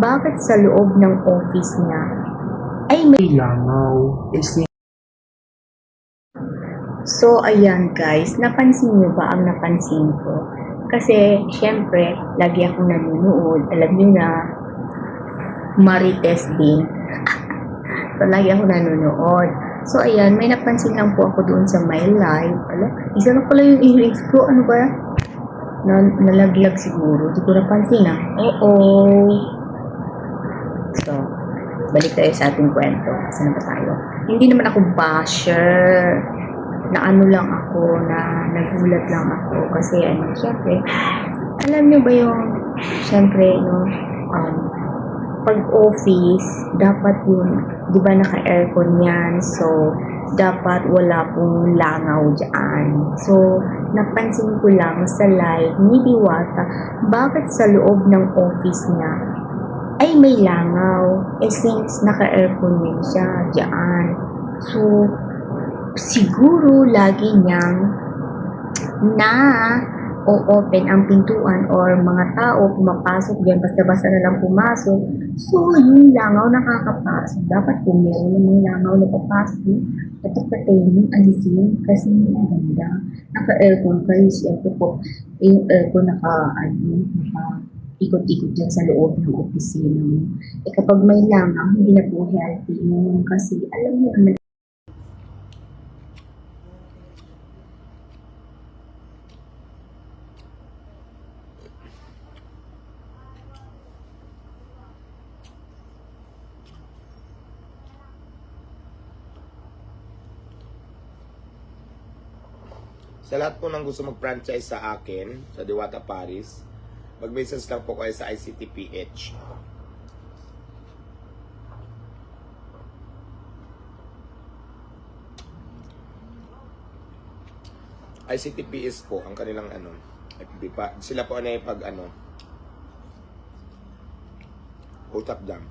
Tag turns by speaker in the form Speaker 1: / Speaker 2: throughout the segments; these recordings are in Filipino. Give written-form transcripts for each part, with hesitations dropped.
Speaker 1: bakit sa loob ng office niya ay may
Speaker 2: langaw.
Speaker 1: So, ayan guys, napansin niyo ba ang napansin ko? Kasi, syempre, lagi akong nanonood. Alam niyo na, Marites din. So, lagi ako nanonood. So, ayan, may napansin lang po ako doon sa my live. Isa na pala yung earrings ko. Ano ba? Nalaglag siguro. Hindi ko napansin Oo. So, balik tayo sa ating kwento. Saan na ba tayo? Hindi naman ako basher. Na ano lang ako, na nagulat lang ako. Kasi, syempre, alam niyo ba yung, syempre, pag office, dapat yun, di ba naka-aircon yan, so, dapat wala pong langaw dyan. So, napansin ko lang sa live ni Diwata, bakit sa loob ng office niya ay may langaw, since naka-aircon yun siya dyan. So, siguro lagi niyang o-open ang pintuan or mga tao pumapasok diyan basta-basta na lang pumasok. So, yung langaw nakakapasok. Dapat kung meron yung langaw na papasok, patapatayin yung alisin kasi maganda. Naka-aircon kayo, siyempre po, yung aircon ikot-ikot dyan sa loob ng opisina mo. Kapag may langaw, hindi na po healthy yun kasi alam mo naman.
Speaker 2: Sa lahat po ng gusto mag-franchise sa akin, sa Diwata Paris, mag-message lang po kayo sa ICTPH. ICTPS po, ang kanilang FB pa. Sila po pag utap dam.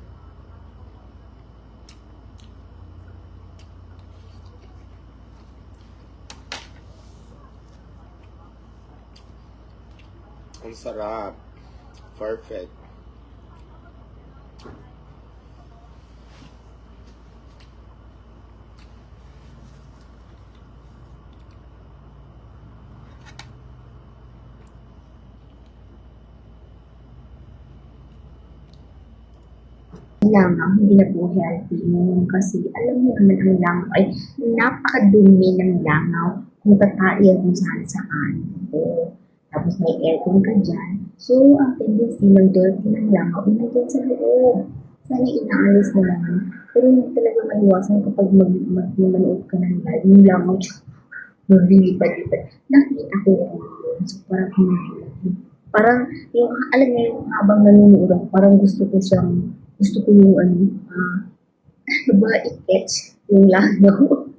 Speaker 2: Ang sarap. Perfect.
Speaker 1: Langaw, hindi na po healthy yun kasi alam niyo naman ang langaw ay napakadumi ng langaw kung tataiyan kung saan. Tapos may aircon ka dyan. So, ang tendency ng dirty ng langaw ay nandyan sa loob. Sana inaalis na naman. Pero hindi talaga maiwasan kapag manood ka ng live. Yung langaw, lilipad-lipad. Nakita ko yun. So, parang yung, alam niyo yung habang nanonood ako, parang gusto ko yung i-catch yung langaw.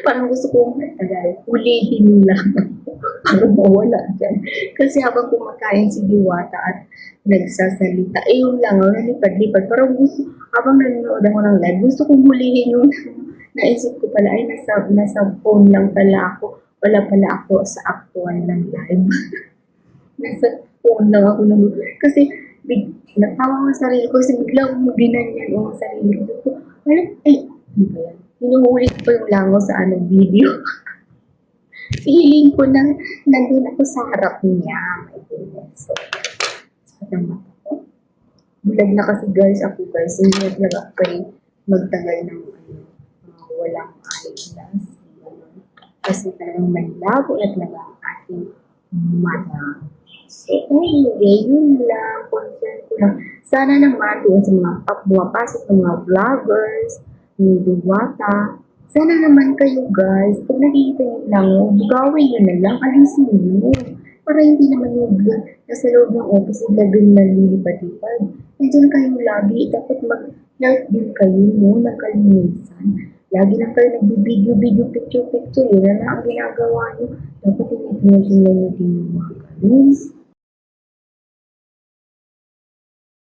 Speaker 1: Parang gusto kong ulihin yung langaw para mawala dyan. Kasi habang kumakain si Diwata at nagsasalita, yung langaw nalipad-lipad. Parang habang nanonood ako ng live, gusto kong hulihin yung naisip ko pala, ay nasa phone lang pala ako. Wala pala ako sa actual ng live. Nasa phone lang ako kasi natawa ko sa sarili ko kasi biglang ginanyan yung sarili ko. Ano ba yan? Hinuhulit ko yung langaw sa video. Feeling ko na nandun ako sa harap niya. My goodness. So, sakit ng mata ko. Bulag na kasi guys ako guys. Hindi na talaga ako magtagal ng walang eyeglass. Kasi talagang malabo na talaga ang ating mata. So, anyway, yun lang. Concern ko lang. Sana naman doon sa mga pumapasok ng mga vloggers, ni Diwata. Sana naman kayo guys, pag nakikita nyo lang, bugawin nyo na lang, alisin nyo. Para hindi naman yung nasa loob ng office, lagyan na lilipad-lipad. Nandiyan kayo lagi, dapat mag-help din kayo no, nagkalinisan. Lagi lang kayo nag-video, picture, yun na lang ang ginagawa nyo. Dapat tinitingnan nyo din yung mga ganun.